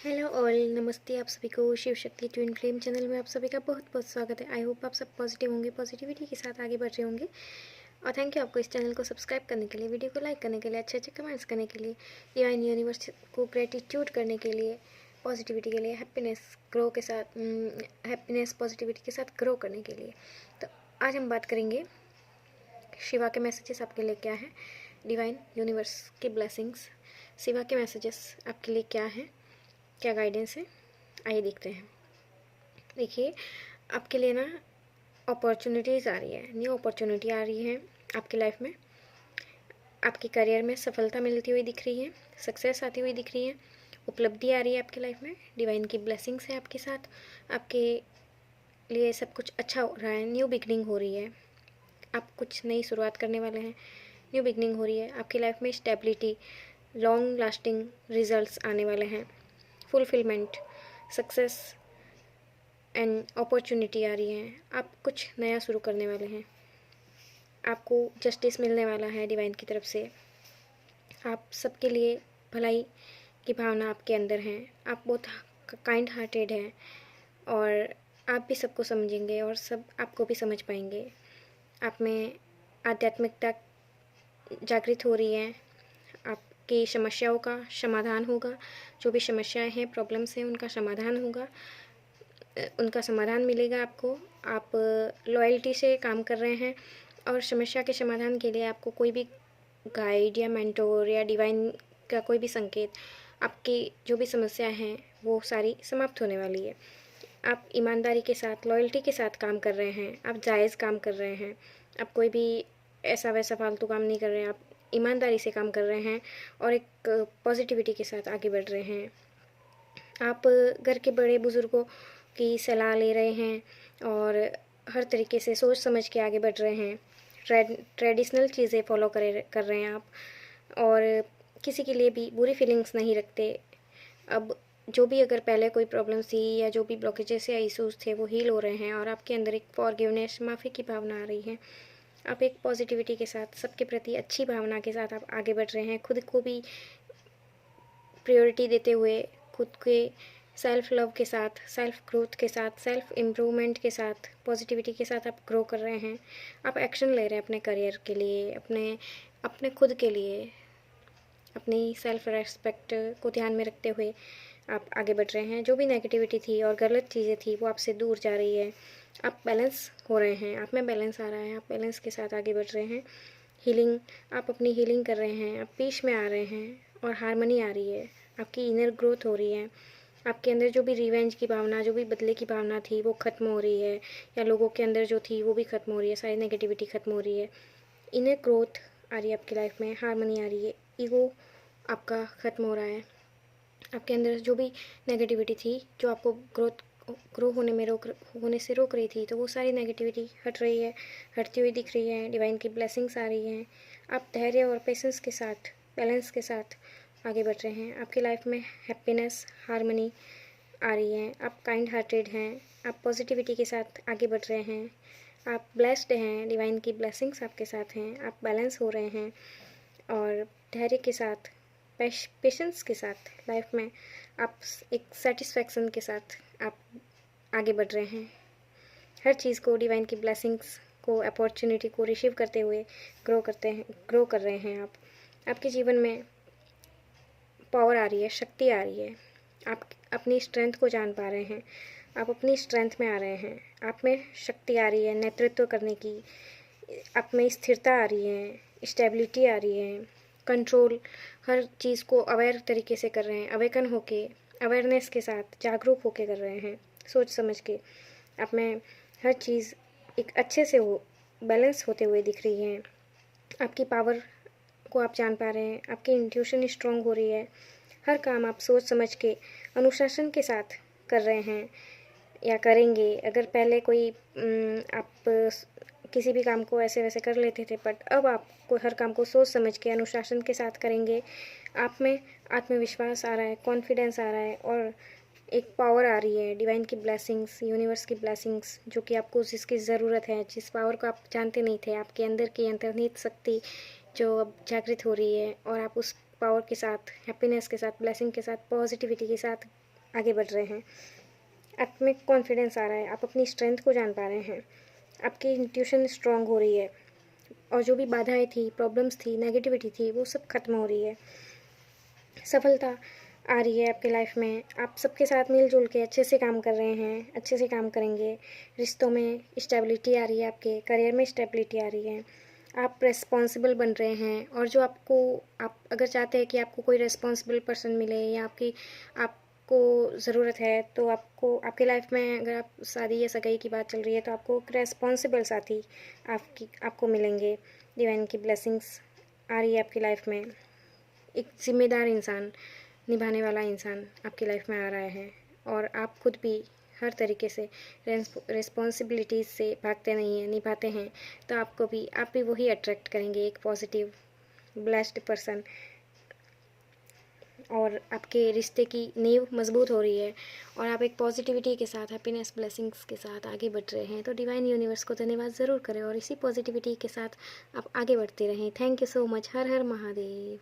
Hello all, नमस्ते आप सभी को। Shiv Shakti twin flame channel में आप सभी का बहुत बहुत स्वागत है। आई होप आप सब पॉजिटिव होंगे, पॉजिटिविटी के साथ आगे बढ़ रहे होंगे। और थैंक यू आपको इस चैनल को सब्सक्राइब करने के लिए, वीडियो को लाइक करने के लिए, अच्छे अच्छे कमेंट्स करने के लिए, डिवाइन यूनिवर्स को ग्रेटिट्यूड करने के लिए, पॉजिटिविटी के लिए, हैप्पीनेस ग्रो के साथ, हैप्पीनेस पॉजिटिविटी के साथ ग्रो करने के लिए। तो आज हम बात करेंगे शिवा के मैसेजेस आपके लिए क्या है, डिवाइन यूनिवर्स की ब्लेसिंग्स, शिवा के मैसेजेस आपके लिए क्या है, क्या गाइडेंस है, आइए देखते हैं। देखिए, आपके लिए ना अपॉर्चुनिटीज़ आ रही है, न्यू अपॉर्चुनिटी आ रही है आपकी लाइफ में। आपके करियर में सफलता मिलती हुई दिख रही है, सक्सेस आती हुई दिख रही है, उपलब्धि आ रही है आपकी लाइफ में, डिवाइन की ब्लेसिंग्स है आपके साथ, आपके लिए सब कुछ अच्छा हो रहा है, न्यू बिगनिंग हो रही है, आप कुछ नई शुरुआत करने वाले हैं, न्यू बिगनिंग हो रही है आपकी लाइफ में। स्टेबिलिटी, लॉन्ग लास्टिंग रिजल्ट्स आने वाले हैं, फुलफिलमेंट, सक्सेस एंड अपॉर्चुनिटी आ रही है। आप कुछ नया शुरू करने वाले हैं, आपको जस्टिस मिलने वाला है डिवाइन की तरफ से। आप सबके लिए भलाई की भावना आपके अंदर है, आप बहुत काइंड हार्टेड हैं और आप भी सबको समझेंगे और सब आपको भी समझ पाएंगे। आप में आध्यात्मिकता जागृत हो रही है, आपकी समस्याओं का समाधान होगा, जो भी समस्याएं हैं, प्रॉब्लम्स हैं, उनका समाधान होगा, उनका समाधान मिलेगा आपको। आप लॉयल्टी से काम कर रहे हैं और समस्या के समाधान के लिए आपको कोई भी गाइड या मेंटोर या डिवाइन का कोई भी संकेत, आपकी जो भी समस्या हैं वो सारी समाप्त होने वाली है। आप ईमानदारी के साथ, लॉयल्टी के साथ काम कर रहे हैं, आप जायज़ काम कर रहे हैं, आप कोई भी ऐसा वैसा फालतू काम नहीं कर रहे हैं, आप ईमानदारी से काम कर रहे हैं और एक पॉजिटिविटी के साथ आगे बढ़ रहे हैं। आप घर के बड़े बुज़ुर्गों की सलाह ले रहे हैं और हर तरीके से सोच समझ के आगे बढ़ रहे हैं। ट्रेडिशनल चीज़ें फॉलो कर रहे हैं आप और किसी के लिए भी बुरी फीलिंग्स नहीं रखते। अब जो भी अगर पहले कोई प्रॉब्लम्स थी या जो भी ब्लॉकेजेस या इश्यूज़ थे वो हील हो रहे हैं और आपके अंदर एक फॉरगिवनेस, माफ़ी की भावना आ रही है। आप एक पॉजिटिविटी के साथ, सबके प्रति अच्छी भावना के साथ आप आगे बढ़ रहे हैं, खुद को भी प्रायोरिटी देते हुए, खुद के सेल्फ लव के साथ, सेल्फ ग्रोथ के साथ, सेल्फ इम्प्रूवमेंट के साथ, पॉजिटिविटी के साथ आप ग्रो कर रहे हैं। आप एक्शन ले रहे हैं अपने करियर के लिए, अपने अपने खुद के लिए, अपनी सेल्फ रेस्पेक्ट को ध्यान में रखते हुए आप आगे बढ़ रहे हैं। जो भी नेगेटिविटी थी और गलत चीज़ें थी वो आपसे दूर जा रही है। आप बैलेंस हो रहे हैं, आप में बैलेंस आ रहा है, आप बैलेंस के साथ आगे बढ़ रहे हैं। हीलिंग, आप अपनी हीलिंग कर रहे हैं, आप पीस में आ रहे हैं और हार्मनी आ रही है, आपकी इनर ग्रोथ हो रही है। आपके अंदर जो भी रिवेंज की भावना, जो भी बदले की भावना थी वो ख़त्म हो रही है, या लोगों के अंदर जो थी वो भी ख़त्म हो रही है, सारी नेगेटिविटी ख़त्म हो रही है। इनर ग्रोथ आ रही है आपकी लाइफ में, हार्मनी आ रही है, ईगो आपका ख़त्म हो रहा है। आपके अंदर जो भी नेगेटिविटी थी जो आपको ग्रो होने से रोक रही थी, तो वो सारी नेगेटिविटी हट रही है, हटती हुई दिख रही है। डिवाइन की ब्लेसिंग्स आ रही हैं। आप धैर्य और पेशेंस के साथ, बैलेंस के साथ आगे बढ़ रहे हैं। आपकी लाइफ में हैप्पीनेस, हार्मनी आ रही है। आप काइंड हार्टेड हैं, आप पॉजिटिविटी के साथ आगे बढ़ रहे हैं, आप ब्लेस्ड हैं, डिवाइन की ब्लेसिंग्स आपके साथ हैं, आप बैलेंस हो रहे हैं और धैर्य के साथ, पेशेंस के साथ लाइफ में आप एक सेटिस्फैक्शन के साथ आप आगे बढ़ रहे हैं। हर चीज़ को, डिवाइन की ब्लेसिंग्स को, अपॉर्चुनिटी को रिसीव करते हुए ग्रो कर रहे हैं आप। आपके जीवन में पावर आ रही है, शक्ति आ रही है, आप अपनी स्ट्रेंथ को जान पा रहे हैं, आप अपनी स्ट्रेंथ में आ रहे हैं, आप में शक्ति आ रही है नेतृत्व करने की, आप में स्थिरता आ रही है, स्टेबिलिटी आ रही है, कंट्रोल, हर चीज़ को अवेयर तरीके से कर रहे हैं, अवेकन होके, अवेयरनेस के साथ, जागरूक होके कर रहे हैं, सोच समझ के। आप में हर चीज़ एक अच्छे से हो, बैलेंस होते हुए दिख रही है। आपकी पावर को आप जान पा रहे हैं, आपकी इंट्यूशन स्ट्रांग हो रही है, हर काम आप सोच समझ के, अनुशासन के साथ कर रहे हैं या करेंगे। अगर पहले कोई आप किसी भी काम को ऐसे वैसे कर लेते थे, बट अब आपको हर काम को सोच समझ के अनुशासन के साथ करेंगे। आप में आत्मविश्वास आ रहा है, कॉन्फिडेंस आ रहा है और एक पावर आ रही है, डिवाइन की ब्लेसिंग्स, यूनिवर्स की ब्लेसिंग्स, जो कि आपको जिसकी ज़रूरत है, जिस पावर को आप जानते नहीं थे, आपके अंदर की अंतर्निहित शक्ति जो अब जागृत हो रही है और आप उस पावर के साथ, हैप्पीनेस के साथ, ब्लेसिंग के साथ, पॉजिटिविटी के साथ आगे बढ़ रहे हैं। आप में कॉन्फिडेंस आ रहा है, आप अपनी स्ट्रेंथ को जान पा रहे हैं, आपकी इंट्यूशन स्ट्रांग हो रही है और जो भी बाधाएं थी, प्रॉब्लम्स थी, नेगेटिविटी थी, वो सब खत्म हो रही है। सफलता आ रही है आपके लाइफ में। आप सबके साथ मिलजुल के अच्छे से काम कर रहे हैं, अच्छे से काम करेंगे। रिश्तों में स्टेबिलिटी आ रही है, आपके करियर में स्टेबिलिटी आ रही है। आप रिस्पॉन्सिबल बन रहे हैं और जो आप अगर चाहते हैं कि आपको कोई रिस्पॉन्सिबल पर्सन मिले या आपको ज़रूरत है, तो आपके लाइफ में अगर आप शादी या सगाई की बात चल रही है, तो आपको एक रिस्पॉन्सिबल साथी आपको मिलेंगे। डिवाइन की ब्लेसिंग्स आ रही है आपकी लाइफ में। एक ज़िम्मेदार इंसान, निभाने वाला इंसान आपकी लाइफ में आ रहा है और आप खुद भी हर तरीके से रिस्पॉन्सिबिलिटीज़ से भागते नहीं हैं, निभाते हैं, तो आप भी वही अट्रैक्ट करेंगे, एक पॉजिटिव ब्लेस्ड पर्सन। और आपके रिश्ते की नींव मजबूत हो रही है और आप एक पॉजिटिविटी के साथ, हैप्पीनेस, ब्लेसिंग्स के साथ आगे बढ़ रहे हैं। तो डिवाइन यूनिवर्स को धन्यवाद ज़रूर करें और इसी पॉजिटिविटी के साथ आप आगे बढ़ते रहें। Thank you so much. Her her Mahadev.